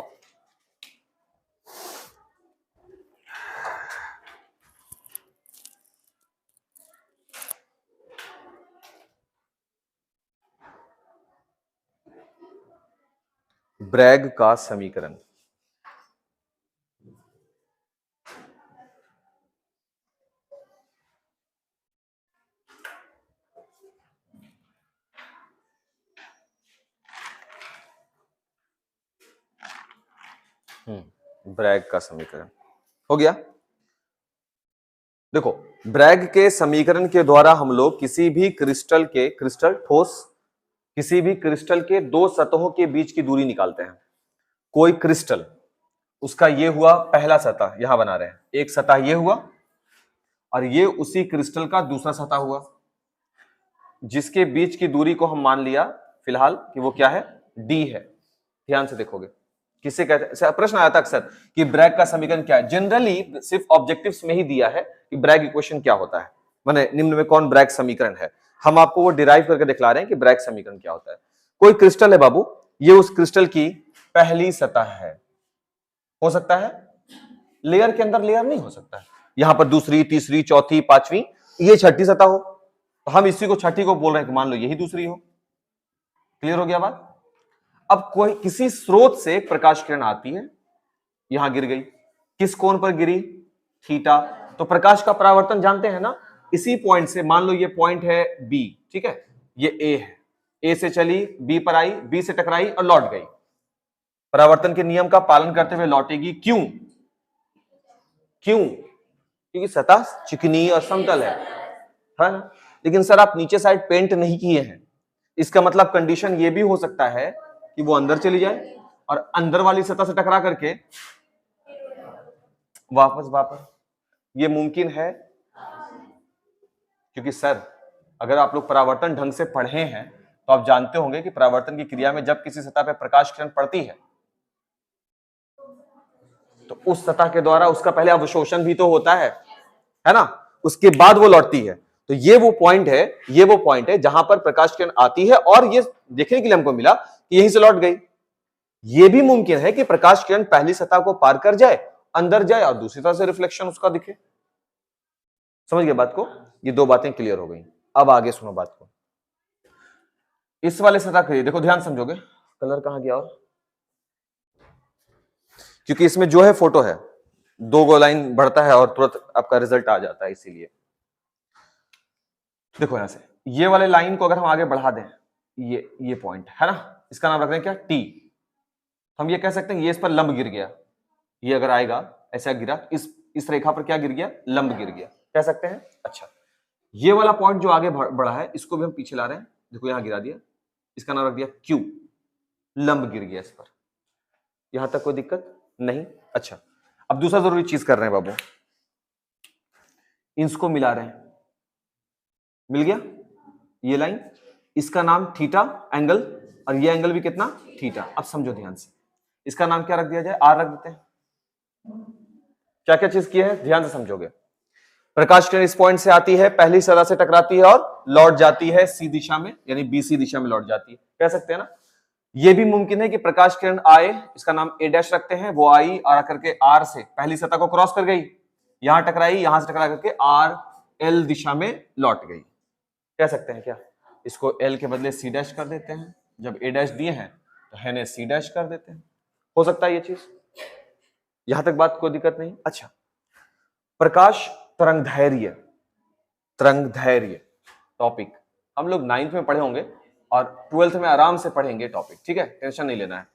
Speaker 1: ब्रैग का समीकरण। ब्रैग का समीकरण हो गया। देखो, ब्रैग के समीकरण के द्वारा हम लोग किसी भी क्रिस्टल ठोस किसी भी क्रिस्टल के दो सतहों के बीच की दूरी निकालते हैं। कोई क्रिस्टल, उसका ये हुआ पहला सतह, यहां बना रहे हैं, एक सतह ये हुआ, और ये उसी क्रिस्टल का दूसरा सतह हुआ, जिसके बीच की दूरी को हम मान लिया फिलहाल कि वो क्या है, डी है। ध्यान से देखोगे, किससे कहते हैं, प्रश्न आया था अक्सर कि ब्रैग का समीकरण क्या है। जनरली सिर्फ ऑब्जेक्टिव्स में ही दिया है कि ब्रैग इक्वेशन क्या होता है, माने निम्न में कौन ब्रैग समीकरण है। हम आपको वो डिराइव करके दिखला रहे हैं कि ब्रैग समीकरण क्या होता है। कोई क्रिस्टल है बाबू, ये उस क्रिस्टल की पहली सतह है, हो सकता है लेयर के अंदर लेयर नहीं हो सकता है, यहां पर दूसरी, तीसरी, चौथी, पांचवी, ये छठी सतह हो, तो हम इसी को छठी को बोल रहे हैं कि मान लो यही दूसरी हो। क्लियर हो गया बात। अब कोई किसी स्रोत से प्रकाश किरण आती है, यहां गिर गई, किस कोण पर गिरी, थीटा, तो प्रकाश का परावर्तन जानते हैं ना, इसी पॉइंट से, मान लो ये पॉइंट है बी, ठीक है, ये ए है, ए से चली बी पर आई, बी से टकराई और लौट गई, परावर्तन के नियम का पालन करते हुए लौटेगी। क्यों? क्यों? क्योंकि सतह चिकनी और समतल है ना। लेकिन सर आप नीचे साइड पेंट नहीं किए हैं, इसका मतलब कंडीशन ये भी हो सकता है कि वो अंदर चली जाए और अंदर वाली सतह से टकरा करके वापस, ये मुमकिन है। क्योंकि सर अगर आप लोग परावर्तन ढंग से पढ़े हैं तो आप जानते होंगे कि परावर्तन की क्रिया में जब किसी सतह पर प्रकाश किरण पड़ती है तो उस सतह के द्वारा उसका पहले अवशोषण भी तो होता है ना, उसके बाद वो लौटती है। तो ये वो पॉइंट है जहां पर प्रकाश किरण आती है, और ये देखने के लिए हमको मिला कि यहीं से लौट गई। ये भी मुमकिन है कि प्रकाश किरण पहली सतह को पार कर जाए, अंदर जाए और दूसरी तरह से रिफ्लेक्शन उसका दिखे। समझ गए बात को? ये दो बातें क्लियर हो गई। अब आगे सुनो बात को। इस वाले सतह के लिए देखो, ध्यान समझोगे, कलर कहां गया, और क्योंकि इसमें जो है फोटो है, दो गो लाइन बढ़ता है और तुरंत आपका रिजल्ट आ जाता है, इसीलिए देखो यहां से ये वाले लाइन को अगर हम आगे बढ़ा दें, ये पॉइंट है ना, इसका नाम रख दें क्या, टी। हम ये कह सकते हैं ये इस पर लंब गिर गया, ये अगर आएगा ऐसा गिरा, इस रेखा पर क्या गिर गया, लंब गिर गया, कह सकते हैं। अच्छा, ये वाला पॉइंट जो आगे बढ़ा है इसको भी हम पीछे ला रहे हैं, देखो यहां गिरा दिया, इसका नाम रख दिया क्यू, लंब गिर गया इस पर। यहां तक कोई दिक्कत नहीं। अच्छा, अब दूसरा जरूरी चीज कर रहे हैं बाबू, इसको मिला रहे हैं, मिल गया ये लाइन, इसका नाम थीटा एंगल, और ये एंगल भी कितना, थीटा। अब समझो ध्यान से, इसका नाम क्या रख दिया जाए, आर रख देते हैं। क्या क्या चीज की है, ध्यान से समझोगे। प्रकाश किरण इस पॉइंट से आती है, पहली सतह से टकराती है और लौट जाती है सी दिशा में, यानी बीसी दिशा में लौट जाती है, कह सकते हैं ना। यह भी मुमकिन है कि प्रकाश किरण आए, इसका नाम ए डैश रखते हैं, वो आई और आकर के आर से पहली सतह को क्रॉस कर गई, यहां टकराई, यहां से टकरा करके आर एल दिशा में लौट गई, कह सकते हैं क्या। इसको एल के बदले सी डैश कर देते हैं, जब ए डैश दिए हैं तो है ने सी डैश कर देते हैं, हो सकता है ये चीज, यहां तक बात कोई दिक्कत नहीं। अच्छा, प्रकाश तरंगदैर्घ्य टॉपिक हम लोग 9th में पढ़े होंगे और 12th में आराम से पढ़ेंगे टॉपिक, ठीक है, टेंशन नहीं लेना है।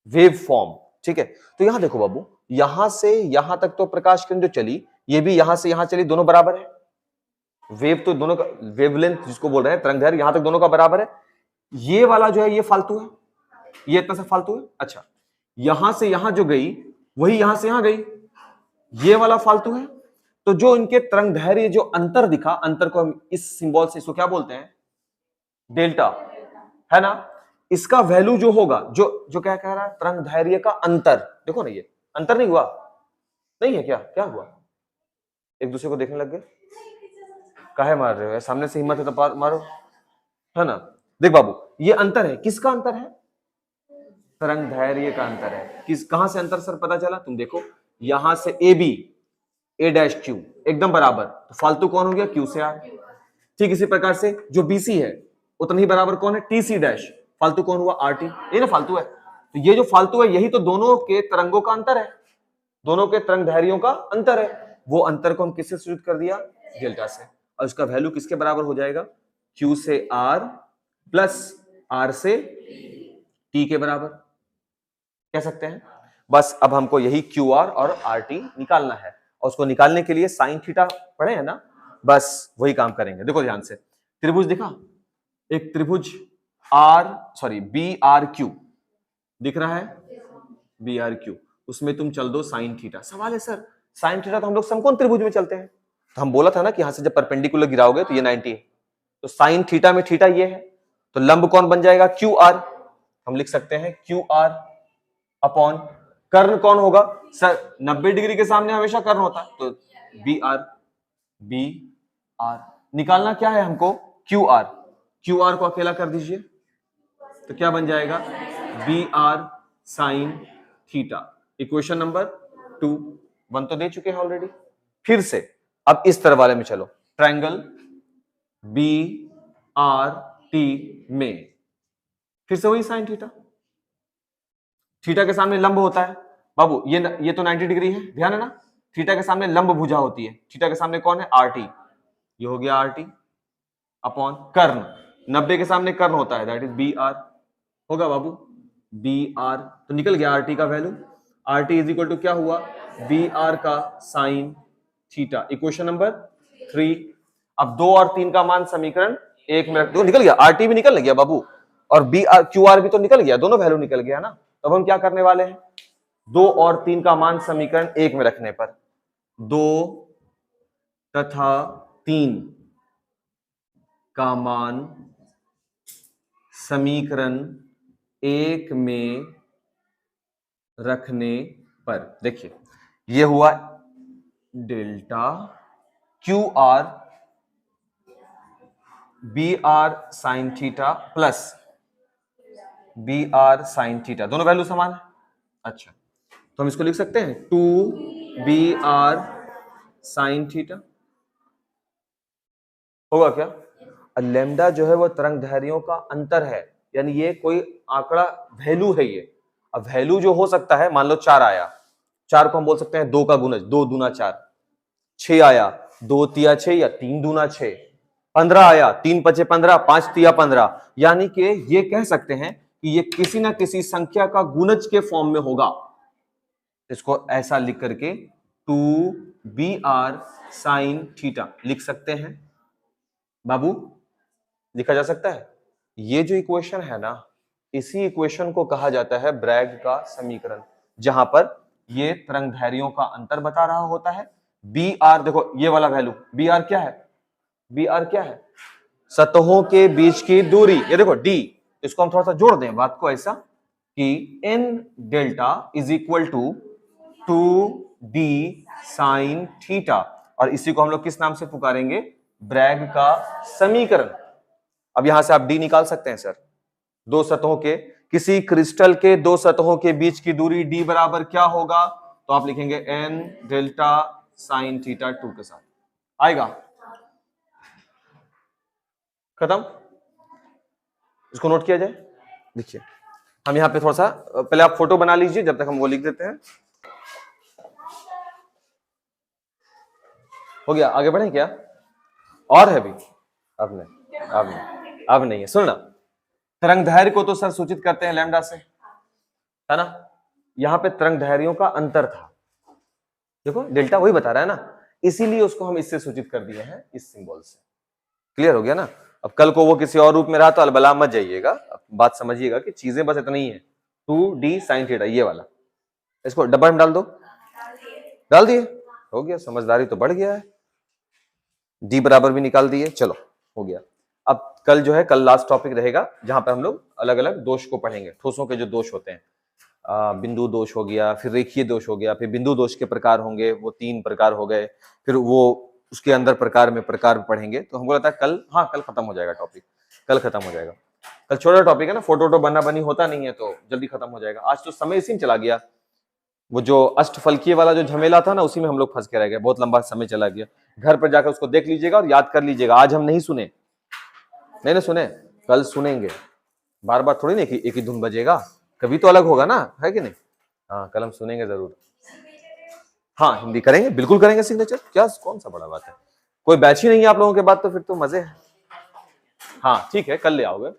Speaker 1: वेव फॉर्म, ठीक है। तो यहां देखो बाबू, यहां से यहां तक तो प्रकाश किरण जो चली, ये भी यहां से यहां चली, दोनों बराबर है। वेव तो दोनों का, वेवलेंथ जिसको बोल रहे हैं, तरंगदैर्घ्य यहां तक दोनों का बराबर है। ये वाला जो है ये फालतू है, ये इतना सा फालतू है। अच्छा, यहां से यहां जो गई वही यहां से यहां गई, ये वाला फालतू है। तो जो इनके तरंगदैर्घ्य जो अंतर दिखा, अंतर को हम इस सिंबल से इसको क्या बोलते हैं, डेल्टा, है ना। इसका वैल्यू जो होगा, जो क्या कह रहा है, तरंगदैर्घ्य का अंतर, देखो ना, ये अंतर नहीं हुआ, नहीं है क्या, क्या हुआ, एक दूसरे को देखने लग गए, काहे मार रहे हो, सामने से हिम्मत है तो मारो, है ना। देख बाबू, ये अंतर है, किसका अंतर है, तरंगदैर्घ्य का अंतर है। कहां से अंतर सर पता चला, तुम देखो, यहां से A B, A dash Q एकदम बराबर, तो फालतू कौन हो गया, क्यू से आर। ठीक इसी प्रकार से जो बीसी है उतना ही बराबर कौन है, टी सी डैश, फालतू कौन हुआ, आर टी, ये ना फालतू है। तो ये जो फालतू है यही तो दोनों के तरंगों का अंतर है, दोनों के तरंगदैर्घ्यों का अंतर है। वो अंतर को हम किससे सूचित कर दिया, डेल्टा से, और उसका वैल्यू किसके बराबर हो जाएगा, क्यू से आर प्लस आर से टी के बराबर, कह सकते हैं। बस अब हमको यही क्यू आर और आर टी निकालना है, और उसको निकालने के लिए साइन थीटा पढ़े हैं ना, बस वही काम करेंगे। देखो ध्यान से, त्रिभुज दिखा, एक त्रिभुज बी आर क्यू दिख रहा है, बी आर क्यू, उसमें तुम चल दो साइन थीटा। सवाल है सर साइन थीटा तो हम लोग समकोण त्रिभुज में चलते हैं, तो हम बोला था ना कि यहां से जब परपेंडिकुलर गिराओगे तो ये 90 है, तो साइन थीटा में थीटा ये है, तो लंब कौन बन जाएगा, क्यू आर। हम लिख सकते हैं क्यू आर अपॉन कर्ण कौन होगा सर, 90 डिग्री के सामने हमेशा कर्ण होता है, तो बी आर। बी आर निकालना क्या है हमको, क्यू आर। क्यू आर को अकेला कर दीजिए तो क्या बन जाएगा, B R sine theta. Equation number 2, 1 तो दे चुके हैं ऑलरेडी। फिर से अब इस तरह वाले में चलो, ट्रायंगल बी आर टी में फिर से वही साइन थीटा, थीटा के सामने लंब होता है बाबू, ये तो 90 डिग्री है, ध्यान है ना, थीटा के सामने लंब भुजा होती है, थीटा के सामने कौन है, आर टी, ये हो गया आर टी अपॉन कर्ण, 90 के सामने कर्ण होता है, दैट इज बी आर होगा बाबू, बी आर। तो निकल गया आर टी का value, R T is equal to क्या हुआ, बी आर का साइन थीटा। Equation number 3। अब 2 और 3 का मान समीकरण 1 में रख दो, निकल गया, आर टी भी निकल गया बाबू, और बी आर क्यू आर भी तो निकल गया, दोनों वैल्यू निकल गया ना। तब हम क्या करने वाले हैं, 2 और 3 का मान समीकरण 1 में रखने पर 2 तथा 3 का मान समीकरण 1 में रखने पर, देखिए ये हुआ delta Q R B R sine theta plus B R sine theta, दोनों वैल्यू समान है। अच्छा तो हम इसको लिख सकते हैं 2 बी आर साइन थीटा, होगा क्या। लैम्डा जो है वो तरंग दैर्ध्यों का अंतर है, यानी ये कोई आंकड़ा वैल्यू है ये। अब वैल्यू जो हो सकता है, मान लो 4 आया, 4 को हम बोल सकते हैं 2 का गुणज, 2 दूना 4, 6 आया 2 तिया 6 या 3 दूना 6, 15 आया 3 पचे 15, 5 तिया 15, यानी कि ये कह सकते हैं कि ये किसी ना किसी संख्या का गुणज के फॉर्म में होगा। इसको ऐसा लिख करके 2 बी आर साइन थीटा लिख सकते हैं बाबू, लिखा जा सकता है। ये जो इक्वेशन है ना, इसी इक्वेशन को कहा जाता है ब्रैग का समीकरण, जहां पर ये तरंग दैर्ध्यों का अंतर बता रहा होता है। बी आर देखो ये वाला वैल्यू, बी आर क्या है, बी आर क्या है, सतहों के बीच की दूरी, ये देखो डी, इसको हम थोड़ा सा जोड़ दें बात को ऐसा कि N delta is equal to 2 D sine theta, और इसी को हम लोग किस नाम से पुकारेंगे, ब्रैग का समीकरण। अब यहां से आप डी निकाल सकते हैं सर, दो सतहों के, किसी क्रिस्टल के दो सतहों के बीच की दूरी डी बराबर क्या होगा, तो आप लिखेंगे एन डेल्टा साइन थीटा 2 के साथ आएगा, खत्म। इसको नोट किया जाए। देखिए हम यहां पे थोड़ा सा, पहले आप फोटो बना लीजिए जब तक हम वो लिख देते हैं। हो गया, आगे बढ़े क्या, और है भी, अब नहीं है। सुन ना, तरंग दैर्ध्य को तो सर सूचित करते हैं लैम्डा से, है ना, यहां पे तरंग दैर्ध्यों का अंतर था, देखो डेल्टा वही बता रहा है ना, इसीलिए उसको हम इससे सूचित कर दिए हैं, इस सिंबल से। क्लियर हो गया ना। अब कल को वो किसी और रूप में रहा तो अलबला मत जाइएगा, बात समझिएगा कि चीजें बस इतना ही है, 2d साइन थीटा ये वाला, इसको डब्बा में डाल दो, डाल दिए, हो गया, समझदारी तो बढ़ गया है, d बराबर भी निकाल दिए, चलो हो गया। अब कल जो है, कल लास्ट टॉपिक रहेगा जहां पे हम लोग अलग अलग दोष को पढ़ेंगे, ठोसों के जो दोष होते हैं, बिंदु दोष हो गया, फिर रेखीय दोष हो गया, फिर बिंदु दोष के प्रकार होंगे, वो 3 प्रकार हो गए, फिर वो उसके अंदर प्रकार में पढ़ेंगे। तो हमको लगता है कल, हाँ कल खत्म हो जाएगा टॉपिक, कल खत्म हो जाएगा। कल छोटा टॉपिक है ना, फोटो बना बनी होता नहीं है तो जल्दी खत्म हो जाएगा। आज तो समय इसी में चला गया, वो जो अष्टफलकीय वाला जो झमेला था ना, उसी में हम लोग फंस के रह गए, बहुत लंबा समय चला गया। घर पर जाकर उसको देख लीजिएगा और याद कर लीजिएगा। आज हम नहीं सुने, नहीं सुने, कल सुनेंगे, बार बार थोड़ी नहीं एक ही धुन बजेगा, कभी तो अलग होगा ना, है कि नहीं। हाँ कल हम सुनेंगे जरूर, हाँ हिंदी करेंगे, बिल्कुल करेंगे सिग्नेचर, क्या कौन सा बड़ा बात है। कोई बैच ही नहीं है आप लोगों के बाद तो फिर तो मजे है। हाँ ठीक है, कल ले आओगे।